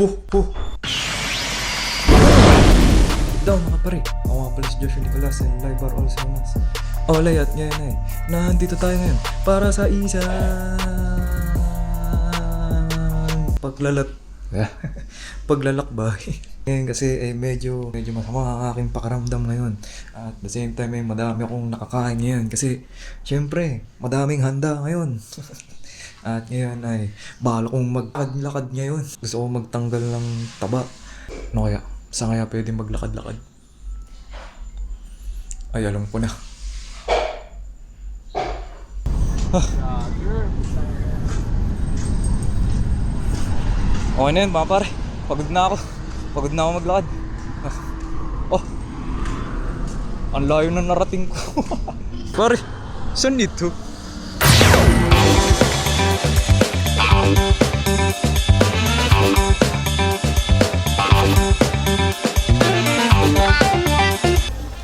Buh! Buh! Daw mga pare, ako nga pala si Joshua Nicolas and live are also known as Olay at ngayon ay nandito tayo ngayon para sa isang paglalakbay. Ngayon kasi medyo masama ang aking pakaramdam ngayon. At the same time ay madami akong nakakain ngayon kasi syempre madaming handa ngayon. At ngayon ay bahala kong maglakad ngayon. Gusto ko magtanggal ng taba. Ano kaya? Saan kaya pwede maglakad-lakad? Ay, alam ko na. Okay na yun mga pare. Pagod na ako maglakad. Oh. Ang layo na narating ko. Pare, saan dito?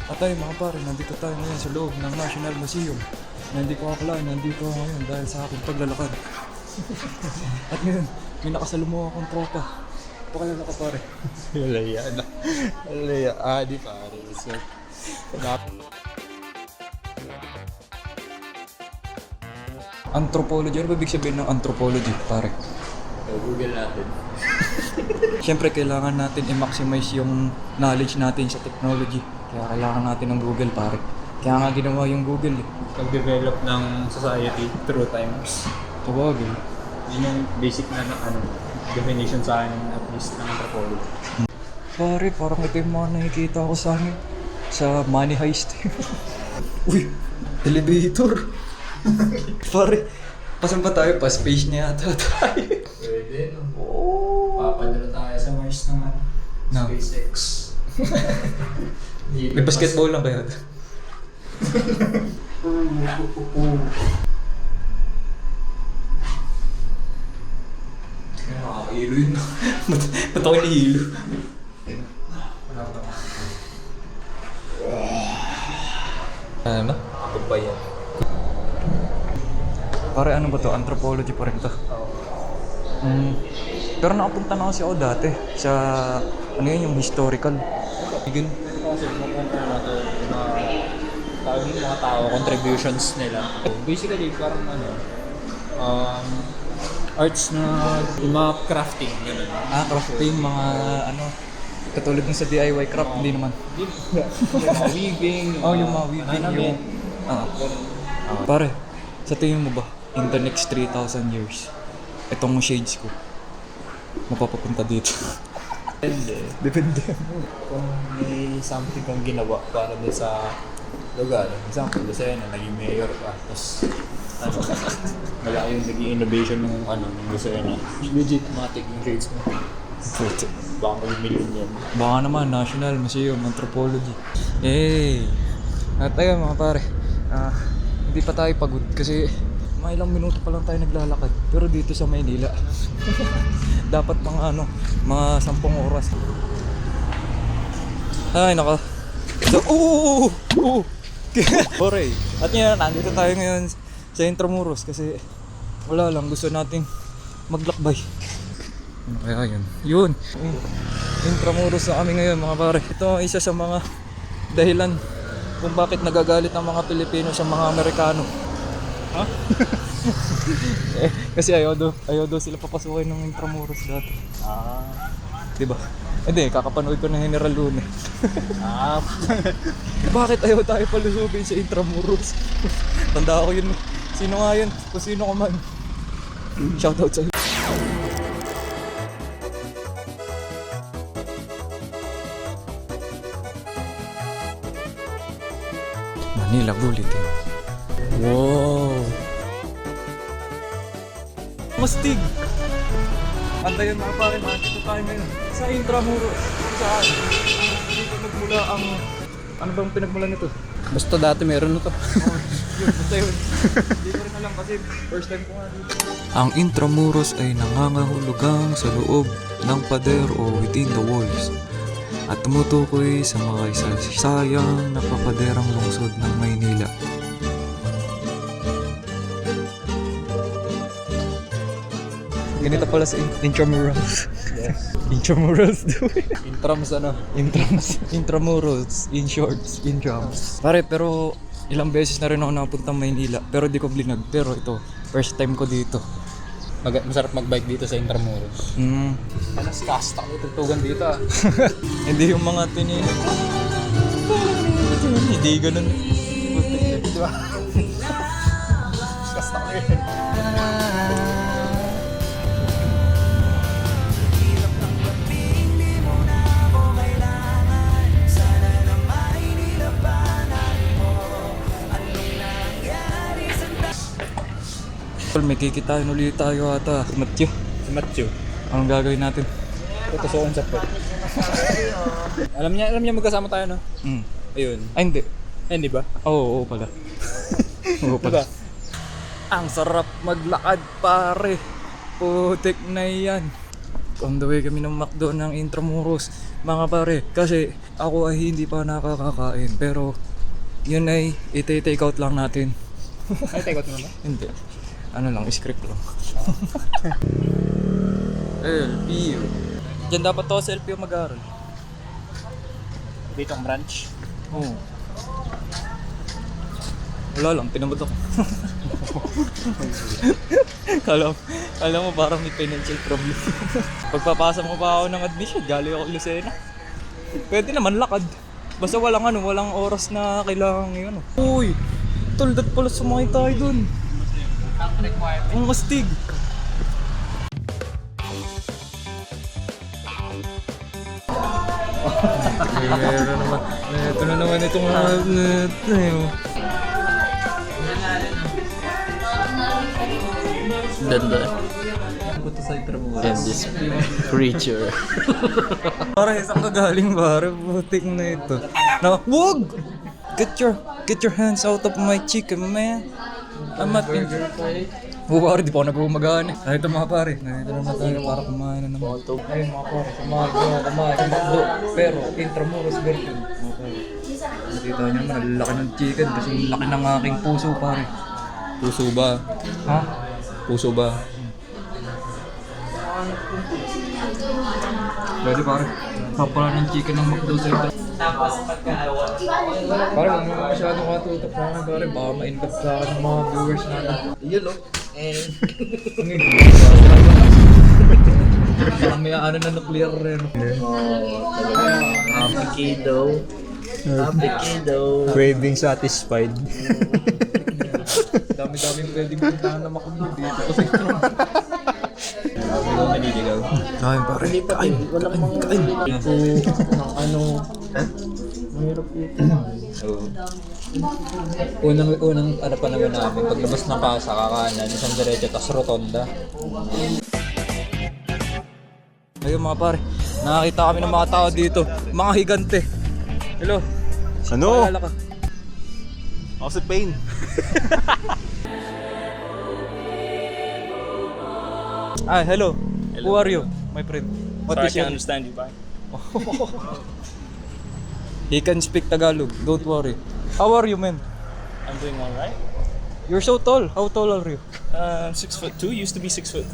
At mga pare, nandito tayo ngayon sa loob ng National Museum. Hindi ko akalain, nandito ako ngayon dahil sa aking paglalakad. At ngayon, may nakasalumuha akong tropa. Pakilala ka pare. Alaya na. Alaya. Di pare. So, Anthropology, ano ba ibig sabihin ng anthropology pare? Google natin. Siyempre, kailangan natin i-maximize yung knowledge natin sa technology. Kaya kailangan natin ng Google pare. Kaya nga ginawa yung Google eh. Pag-develop ng society through times. Tawagin. Yun yung basic na definition sa akin at least ng anthropology. Pare, parang ito yung mga nakikita ko sa amin. Sa Money Heist. Uy, elevator. Pare, pasan pa tayo? Pa-space niya yata tayo. Pwede, no? Oh. Papadala tayo sa Mars naman. No. SpaceX. May basketball lang kayo. Nakakahilo yun. Ba't ako nahihilo? Ano? Ako pa yan. Pare, ano ba to? Anthropology pa rin to. Pero nakapunta na kasi ako dati sa, ano yun, yung historical. Ganun. Kasi mapunta na ito na tawag yung mga tao, contributions nila. Basically, parang arts na yung mga crafting, gano'n. Crafting, mga ano, katulad ng sa DIY craft, hindi naman. Mga weaving, Yung mga weaving, yung... Pare, sa tingin mo ba, in the next 3,000 years, itong shades ko, mapapapunta dito? Depende. Kung may something kang ginawa para doon sa lugar, example, doon sa'yo na naging mayor ka, tapos wala yung naging innovation ng gusto yun na legitimatic yung shades mo. Baka mag-million yan. Baka naman, National Museum, Anthropology. At ayun mga pare, hindi pa tayo pagod kasi mga ilang minuto pa lang tayo naglalakad. Pero dito sa Maynila, dapat mga 10 oras. Ay, naka. So, Pare, at ngayon, nandito tayo ngayon sa Intramuros kasi wala lang, gusto nating maglakbay. Ano kaya yun? Yun! Intramuros na kami ngayon mga pare. Ito ang isa sa mga dahilan kung bakit nagagalit ang mga Pilipino sa mga Amerikano. Ha? Kasi ayaw daw sila papasukin ng Intramuros dati. Diba? Hindi, kakapanood ko ng General Lune. Bakit ayaw tayo palusubin sa Intramuros? Tanda ko yun. Sino nga yun? Kung sino ka man. Shoutout sa'yo. Manila Bulletin. Wow! Mastig! Antayin mga pare, makikita tayo ngayon sa Intramuros. Saan? Dito nagmula ang... Ano bang pinagmula nito? Basta dati meron na to. Yun, basta yun. Hindi ko rin alam kasi first time ko nga dito. Ang Intramuros ay nangangahulugang sa loob ng pader o within the walls at tumutukoy sa mga sayang na papaderang lungsod ng Maynila. Ganito pala sa intramurals. Yes. Intramurals daw. Intrams ano? Intramurals. In shorts. Intrams. Pare, pero ilang beses na rin ako napunta Maynila. Pero di ko blinag. Pero ito, first time ko dito. Masarap magbike dito sa Intramuros. Alas kasta ko tutugan dito ah. Hindi yung mga tininig. Hindi ganun. Di ba? Kasta ko yun. May kikitain ulit tayo ata. Matthew, Si Matthew. anong gagawin natin? Tutusukan sa pot. alam niya magkasama tayo no? Ayun. Ay, hindi. Eh, di ba? Oo pala. Oo Diba? pala. Ang sarap maglakad, pare. Putik na yan. On the way kami ng McDo ng Intramuros, mga pare. Kasi ako ay hindi pa nakakakain. Pero yun ay ite-take out lang natin. Ay, take out mo ba? Hindi. Ano lang, script lang. LPU. Diyan dapat to sa LPU mag-aaral. Dito ang branch. Oo. Wala lang, pinamot ako. Kala mo parang may financial problem. Pagpapasa mo pa ako ng admission, galing ako Lucena. Pwede naman lakad. Basta walang oras na kailangan yun. Uy! Tuldat pala sumakay tayo dun. Ang astig. Ito na naman itong Ganda. And this creature. Para isang kagaling pare, putik na ito. Na, wag! Get your hands out of my chicken, man. I'm not in... Pare, di pa ako nag-uumagahan eh. Narito mga pare, narito naman tayo para kumain na naman. Ayun mga pare, kumain sa McDo. Pero, Intramuros version. Mga pare. Nakita nyo naman, ang laki ng chicken kasi ang laki ng aking puso pare. Puso ba? Ha? Puso ba? Pwede pare. Kapala ng chicken ng McDo sa ito. Pare, huwag mo masyadong katutok sa akin pare. Baka ma-invite sa akin ng mga viewers natin. You look and May ano na nuclear rin. happy kiddo. Happy kiddo. Craving satisfied. Dami-daming pwedeng puntahan na McDo dito kasi Hindi ko maniligaw. kain pare. Kain. Walang mga Kain. ito ng ano. Mahirap ito. Oo. Unang ano pa naman namin, paglabas ng kasa, kakanan, isang diretso, tas rotonda. Ayun mga pare, nakakita kami ng mga tao dito. Mga higante. Hello. Ano? Paalala ka. Ako si Pain. Ah, hello. Who are you, my friend? What is your... understand you, bye. He can speak Tagalog, don't worry. How are you, man? I'm doing alright. You're so tall. How tall are you? 6'2", used to be 6'3".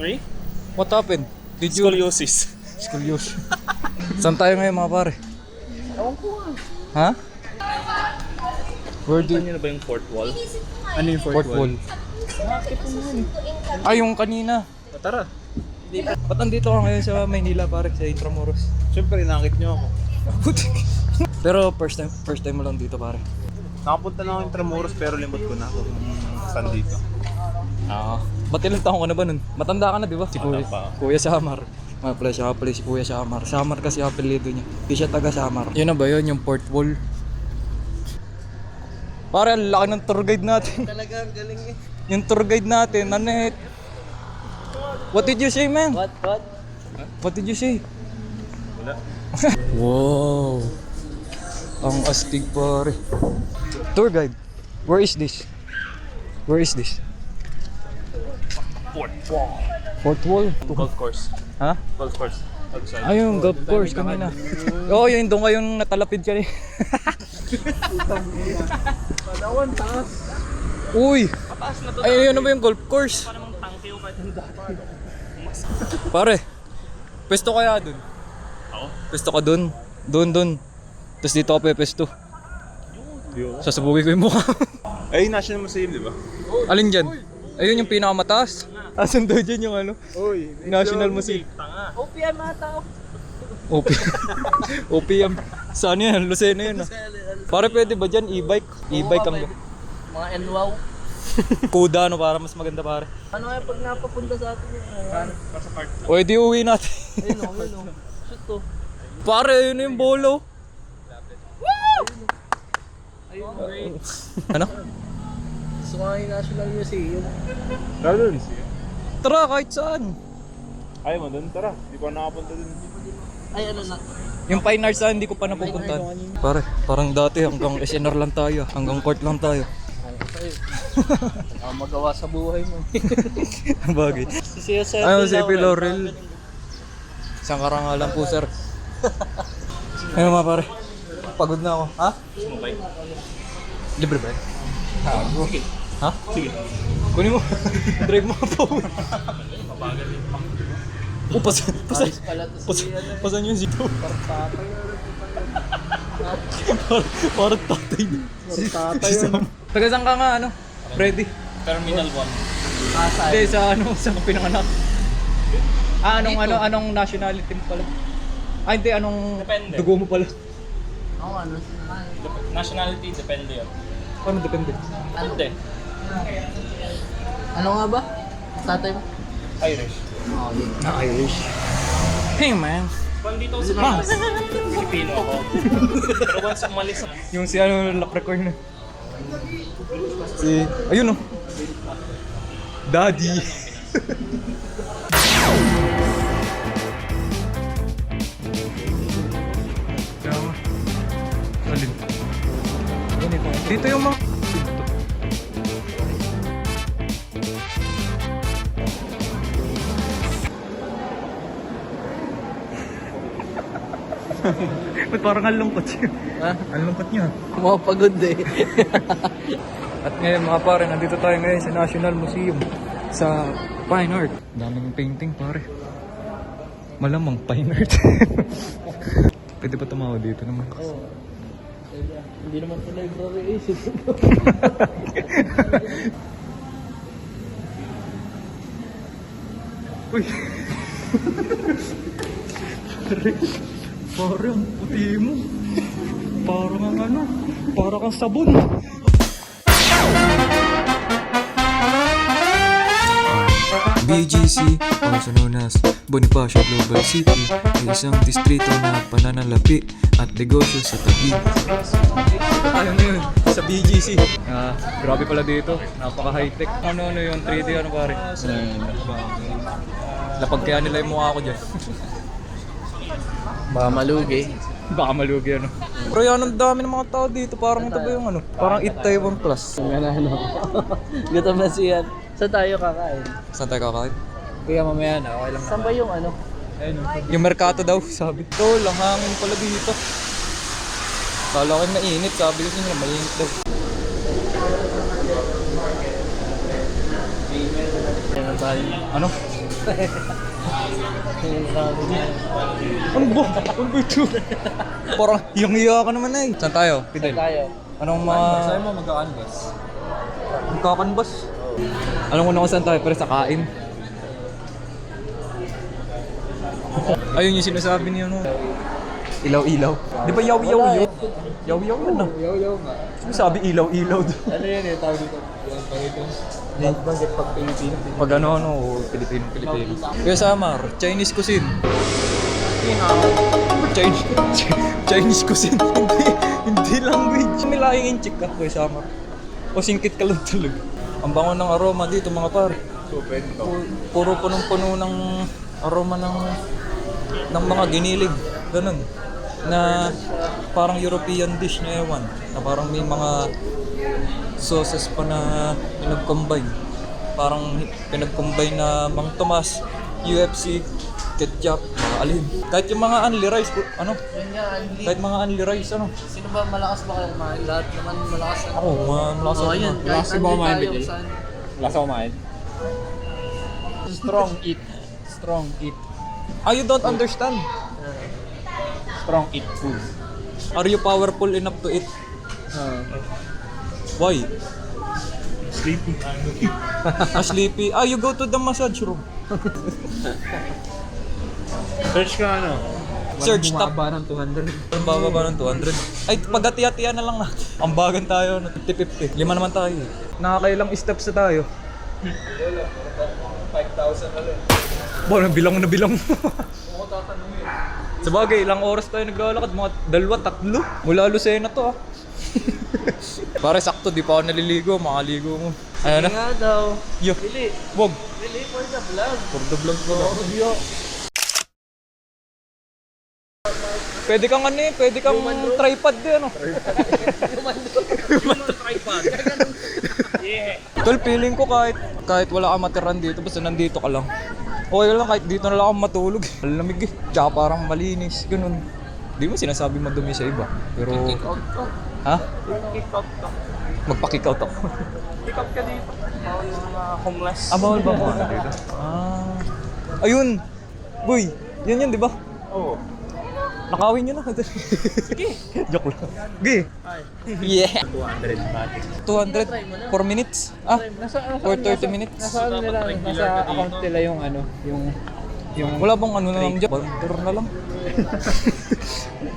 What happened? Did you... Scoliosis. Scoliosis. Saan tayo ngayon mga pare? Ha? Where do Ano na ba yung fourth wall? Ano yung Fourth wall. Ay, yung kanina. Tara. Ba't nandito ka ngayon sa Maynila pare, sa Intramuros? Siyempre, nakit nyo ako. Pero first time mo lang dito pare. Nakapunta lang ako Intramuros pero limot ko na kung saan dito. Ba't ilang taon ka na ba nun? Matanda ka na di ba? Si Kuya, pa. Kuya Samar. Mga pala siya pala si Kuya Samar. Samar kasi apelido niya. Hindi siya taga Samar. Yun na ba yun? Yung port wall? Pare, ang laki ng tour guide natin. Talaga ang galing eh. Yung tour guide natin, Nanette. What did you say, man? What? What did you say? Wala. Wow. Ang astig pare. Tour guide. Where is this? Where is this? Fourth wall. Golf course. Ha? Golf course. Outside. Ay, yung golf course kanina. Oo, yun doon kayong natalapid kanina. Uy! Ay, yun na ba yung golf course? Pare, pwesto kaya dun? Ako? Pwesto ka dun? Dun. Tapos dito ako pepesto. Sasabugin ko yung mukha. Ay, National Museum, di ba? Alin dyan? Ayun yung pinakamataas. Asan daw dyan yung ano? Uy, National Museum. Tanga. OPM ata. OPM. OPM. Saan yan? Lucena yun ah. Pare pwede ba dyan? E-bike? E-bike ang... Mga NWOW. Kuda no para mas maganda pare. Ano kaya pag napapunta sa atin yung Sa park. O edi uwi natin. Ayun o. Shoot to. Pare, yun yung bolo. Ayun. Ano? Gusto ko nga yung National Museum. Tara dun. Tara kahit saan. Ayaw mo dun, tara. Di pa nakapunta dun. Ay ano na. Yung Fine Arts hindi ko pa napupuntahan. Pare, parang dati hanggang SNR lang tayo. Hanggang court lang tayo. Ang magawa sa buhay mo. Ang bagay. Si Sir Ano si P. Laurel? Isang karangalan po sir. Ano mga pare? Pagod na ako. Ha? Sumakay. Libre ba? Sige. Ha? Sige. Kunin mo. Drive mo po. Mabagal eh. Oh, pasan Pala to si ano. pasan yung zito. Parang tatay na. Tatay yun. Taga saan ka nga ano? Freddy? Terminal 1. Hindi, sa ano, sa pinanganak. Ah, anong nationality mo pala? Ah, hindi, anong Depende. dugo mo pala? Ako ano. Nationality, depende yun. Paano depende? Ano? Hindi. Ano nga ba? Tatay mo? Irish. Na Irish. Hey man. Dito sa Pilipino ako. Pero once umalis na. Yung si ano, Leprechaun na. Si, ayun oh. Daddy. Alin? Dito yung mga... Ba't parang ang lungkot siya? Ha? Ang lungkot niya. Mapagod eh. At ngayon mga pare, nandito tayo ngayon sa National Museum sa Fine Art. Daming painting pare. Malamang Fine Art. Pwede ba tumawa dito naman? Oo. Hindi naman ito library eh. Uy! Parang puti mo. Parang ang ano, parang kang sabon. BGC, also known as Bonifacio Global City, ay isang distrito na pananalapi at negosyo sa tabi. Ano na yun? Sa BGC. Grabe pala dito. Napaka-high-tech. Ano yung 3D ano pare? Lapag kaya nila yung mukha ko dyan. Baka malugi. Baka malugi ano. Pero yan ang dami ng mga tao dito. Parang ito ba yung ano? Parang Eat Taiwan Plus. Ang ano. Gutom na siya. Saan tayo kakain? Saan tayo kakain? Kaya mamaya na, okay lang. Saan ba yung ano? Yung Mercato daw, sabi. Ito, langhangin pala dito. Kala ko mainit, sabi ko nila mainit daw. Ano tayo? Ano? Ano ba? Ano ba ito? Parang hiyang-hiya ka naman eh. Saan tayo? Saan Fidel? tayo? Anong mga... Saan mo magkakanvas? Magkakanbas? Alam ko na kung saan tayo, pero sa kain. Ayun yung sinasabi niyo no. Ilaw-ilaw. Di ba yaw-yaw yun? Yaw-yaw yun na. Yaw-yaw nga. Ano sabi ilaw-ilaw doon? Ano yun eh, tawag dito? Yung pagkito. Bagit pag Pilipino. Pag ano, Pilipino. Kaya Samar, Chinese cuisine. Chinese cuisine. Hindi language. May lying in chick ka, Kuya Samar. O singkit ka lang talaga. Ang bango ng aroma dito mga pare. Super. Puro punong-puno ng aroma ng mga ginilig. Ganun. Na parang European dish na ewan. Na parang may mga sauces pa na pinag-combine. Parang pinag-combine na Mang Tomas, UFC, ketchup, mga alin. Kahit yung mga unli rice, ano? Yun nga, Anli. Kahit mga unli rice, ano? Sino ba malakas ba kayo kumain? Lahat naman malakas na. Ako, malakas Oo, ako. yan. Malakas Kahit ba Anli kumain, tayo, Bidil? saan? Lasa kumain. Strong eat. strong, eat. Ah, you don't understand? Strong, eat food. Are you powerful enough to eat? Why? Sleepy. Sleepy. Ah, you go to the massage room. Search ka ano? Search top. Bumaba ng 200. Ang bababa ng 200. Ay, pag-atiya-tiya na lang natin. Ang bagan tayo, 50-50. 5 naman tayo. Nakakailang steps na tayo. 5,000 na rin. Bo, nabilang na bilang. Sabagay, ilang oras tayo naglalakad? Mga 2-3. Mula Lucena to ah. Pare sakto, di pa ako naliligo. Makaligo mo. Ayan na. Nga daw. Yo. Bili. Wag. Bili for the vlog. For the vlog ko na. Pwede kang ano eh, pwede kang tripod din ano. Tripod. Yeah. Tol, feeling ko kahit wala kang matiran dito, basta nandito ka lang. Okay lang, kahit dito na lang ako matulog. Malamig eh. Tsaka parang malinis, ganun. Di mo sinasabi madumi sa iba. Pero... Kick out to. Ha? Kick out to. Magpa-kick out ako. Pick up ka dito. Bawal yung mga homeless. Ah, bawal ba ako dito? Ah. Ayun! Boy! Yan di ba? Oo. Nakawin nyo na. Sige. Joke lang. Sige. Yeah. 200 bati. 200 4 minutes? Ah, or 30 minutes? Nasa ano nila, nasa account nila yung ano, yung Wala bang ano na lang dyan? Banter na lang.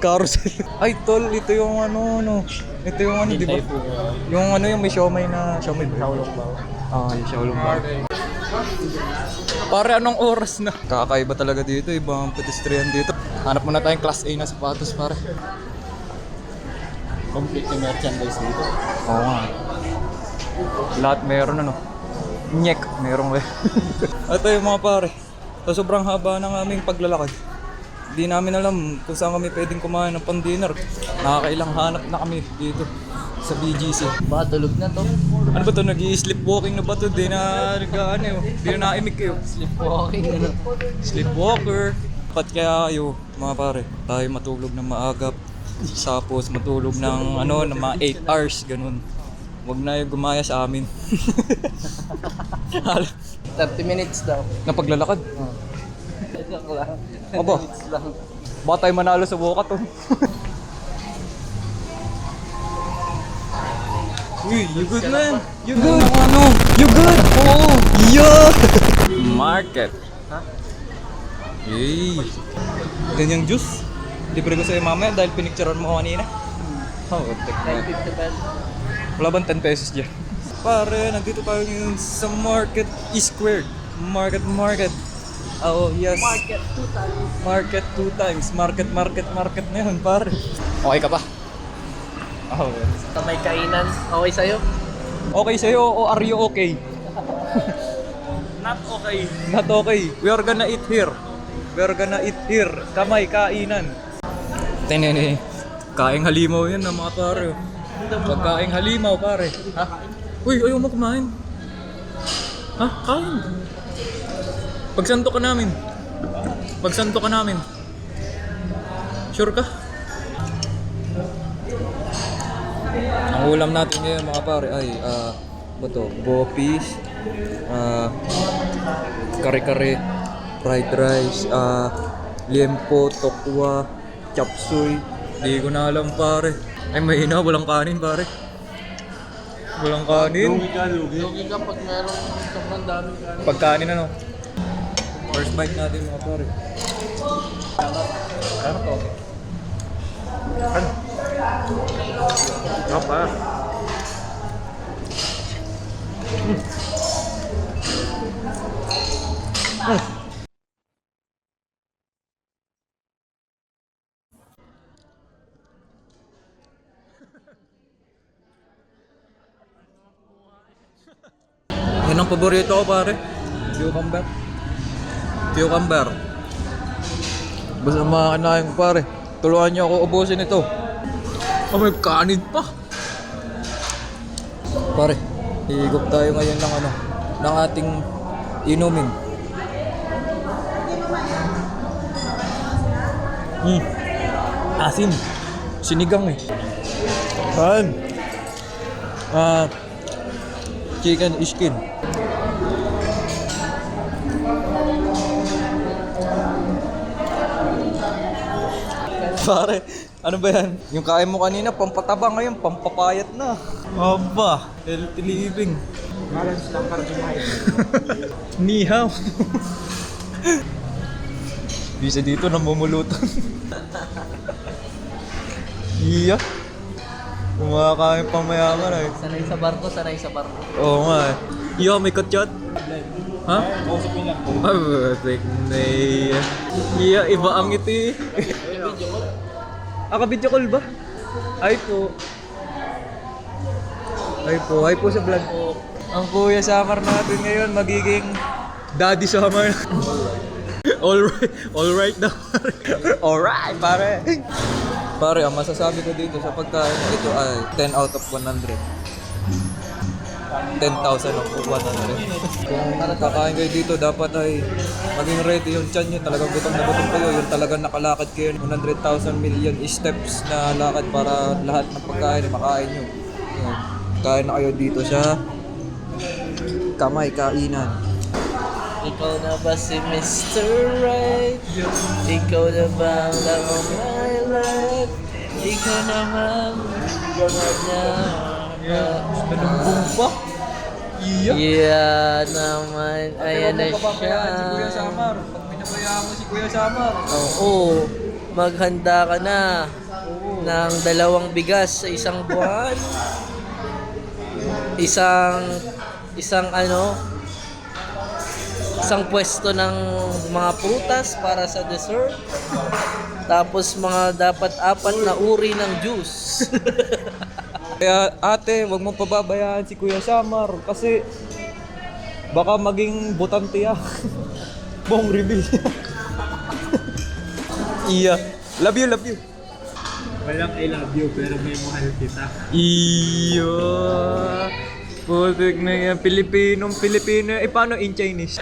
Carousel. Ay, tol, ito yung ano. Ito yung ano, di ba? Yung ano, yung may siomay na siomay ba? Xiaolong bao. Ah, yung xiaolong bao. Pare, anong oras na? Kakaiba talaga dito, ibang pedestrian dito. Hanap muna tayong class A na sapatos, pare. complete yung merchandise dito. Oo nga. Lahat meron ano. Nyek, merong Ito yung mga pare. Sa sobrang haba ng aming paglalakad. Hindi namin alam kung saan kami pwedeng kumain ng pan-dinner. Nakakailang hanap na kami dito sa BGC. Baka tulog na to. Ano ba ito? Nag-i-sleepwalking na ba ito? Di na di na naimik kayo. Sleepwalking ano. Sleepwalker. Dapat kaya kayo, mga pare, tayo matulog ng maagap. Tapos matulog ng ng mga 8 hours, ganun. Huwag na yung gumaya sa amin. 30 minutes daw. Na paglalakad. Joke lang. Aba, Minutes lang. baka tayo manalo sa Boca to. Uy, you good man? You good? You good? Oo! Yeah! Market. Ha? Yay! Ganyang juice. Libre ko sa'yo mamaya dahil pinicturean mo ko kanina. Oh, tek na. 950 pesos. Wala bang 10 pesos dyan? Pare, nandito tayo ngayon sa Market Square. Market. Oh, yes. Market 2 times. Market 2 times. Market na yun, pare. Okay ka pa? Oh, Sa may kainan. Okay sa'yo? okay sa'yo o are you okay? Not okay. Not okay. We are gonna eat here. Kamay, kainan. Tinene. Kaing halimaw yan na mga pare. Pagkaing halimaw, pare. Ha? Uy, ayaw mo kumain. Ha? Kain. Pagsanto ka namin. Sure ka? Ang ulam natin ngayon mga pare ay bopis, kare-kare, fried rice, liempo, tokwa, chapsuy. Di ko na alam pare. Ay mahina, walang kanin pare. Walang kanin. Lugi ka pag merong sobrang daming kanin. Pagkanin ano. First bite natin mga pare. Ano to? Apa? Yan ang paborito ko pare. Cucumber. Basta mga kanain ko pare. Tuluan niyo ako ubusin ito. Oh, may kanin pa. Pare, higop tayo ngayon ng ating inumin. Asin. Sinigang eh. Saan? Chicken skin. Pare, ano ba yan? Yung kain mo kanina, pampataba ngayon, pampapayat na. Aba, healthy living. Balance lang carbohydrate. Nihaw. Bisa dito namumulutan. Iya. Kumakain pang mayaman eh. Sanay sa barko, sanay sa barko. Oo nga eh. Iyo, may kutsot? Ha? Kausapin lang po. Ay, batik na iya, iba ang ngiti. Video call ba? Ay po. Ay po sa vlog po. Ang Kuya Samar natin ngayon magiging Daddy Samar. Alright daw. Alright, pare. Pare, ang masasabi ko dito sa pagkain ito ay 10 out of 100. 10,000 of 100. Kung kakain kayo dito, dapat ay maging ready yung tiyan nyo. Talagang gutom na gutom kayo. Yung talagang nakalakad kayo 100,000 million steps na lakad para lahat ng pagkain ay makain nyo. Yan. Kain na kayo dito sa Kamay Kainan. Ikaw na ba si Mr. Right? Ikaw na ba ang love of my life? Ikaw naman Anong bumba? Iya. Yeah naman, ayan na siya. Si Kuya Samar. Pag pinabayaan mo si Kuya Samar. Oo, maghanda ka na ng 2 bigas sa isang buwan. Isang pwesto ng mga prutas para sa dessert. Tapos dapat 4 na uri ng juice. Kaya ate, wag mong pababayaan si Kuya Samar kasi baka maging butante yan. Buong reveal yan. Iya. Love you. Walang I love you pero may mahal kita. Iyo. Putik na yan. Pilipino. Eh, paano in Chinese?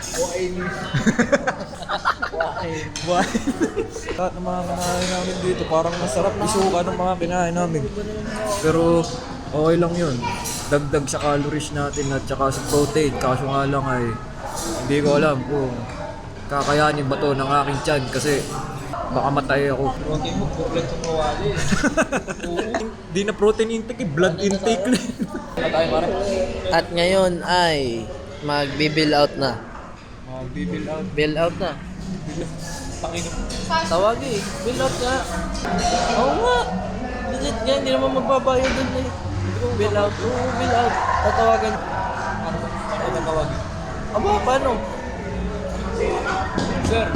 Why? Lahat ng mga kinain namin dito, parang masarap isuka ng mga kinain namin. Pero, okay lang yun. Dagdag sa calories natin at saka sa protein. Kaso nga lang ay, hindi ko alam kung kakayanin ba to ng aking tiyan kasi baka matay ako. Protein mo, kukulat sa kawali. Hindi na protein intake, blood intake na. Tayo pare. At ngayon ay magbi-bill out na. Mag-bill out. Bill out na. Panginoon. Tawag eh. Bill out nga. Oo nga. Legit nga. Hindi naman magbabayad dun eh. Bill out. Oo, bill out. Tatawagan. Ano tatawagin? Aba, paano? Sir.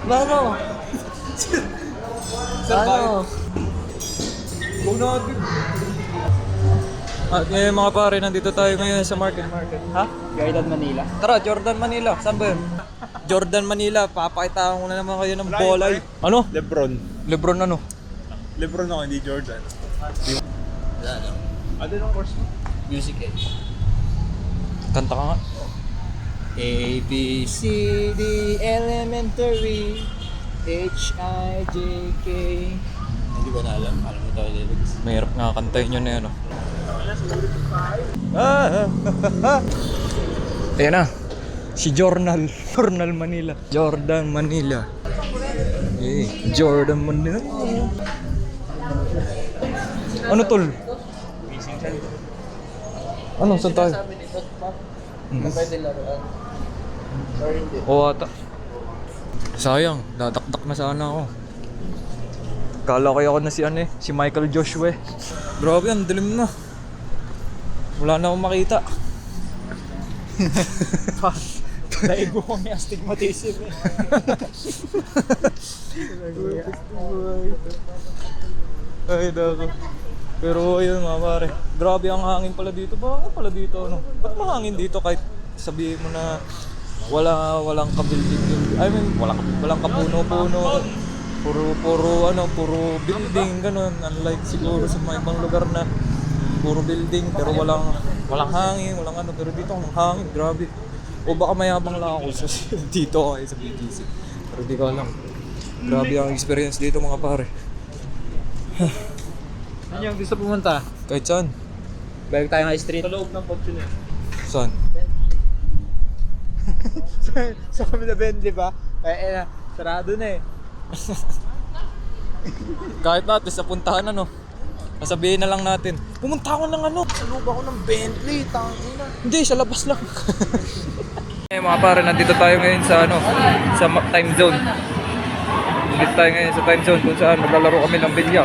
Paano? Sir, Paano? Huwag natin. At ngayon mga pare, nandito tayo ngayon sa market. Ha? Guided Manila. Tara, Jordan Manila. Saan ba yun? Jordan Manila. Papakita ko na naman kayo ng bolay. Ano? Lebron. Lebron ano? Lebron ako, hindi Jordan. Ano yung course mo? Music eh. Kanta ka nga. A, B, C, D, Elementary, H, I, J, K. Hindi ko na alam. Alam mo tayo lyrics. Mahirap nga kantayin yun na yun. Ayan na. Si Jordan Manila. Jordan Manila. Jordan Manila. Ano tol? Ano? Saan tayo? Sabi ni Tot Pop, pwede laruan. Sorry, hindi. Oo ata. Sayang, dadakdak na sana ako. Kala ko ako na si Michael Joshua. Grabe, ang dilim na. Wala na akong makita. Daigo ko may astigmatism eh. Ay, dako. Pero ayun mga pare, grabe ang hangin pala dito. Bakit pala dito ano? Ba't mahangin dito kahit sabihin mo na walang ka-building. I mean, walang kapuno-puno. Puro building ganun. Unlike siguro sa mga ibang lugar na puro building pero walang hangin, walang ano. Pero dito ang hangin, grabe. O baka mayabang lang ako sa dito ako sa BGC. Pero di ko alam. Grabe ang experience dito mga pare. Ano yung gusto pumunta? Kahit saan? Balik tayo ng street. Sa loob ng Fortuner. Saan? Sa kami na Bentley ba? Eh, sarado na eh. Kahit natin sa puntahan ano. Sasabihin na lang natin, pumunta ako ng ano. Sa loob ako ng Bentley, tangina. Hindi, sa labas lang. Mga pare, nandito tayo ngayon sa ano, sa time zone. Nandito tayo ngayon sa time zone kung saan maglalaro kami ng bilyar.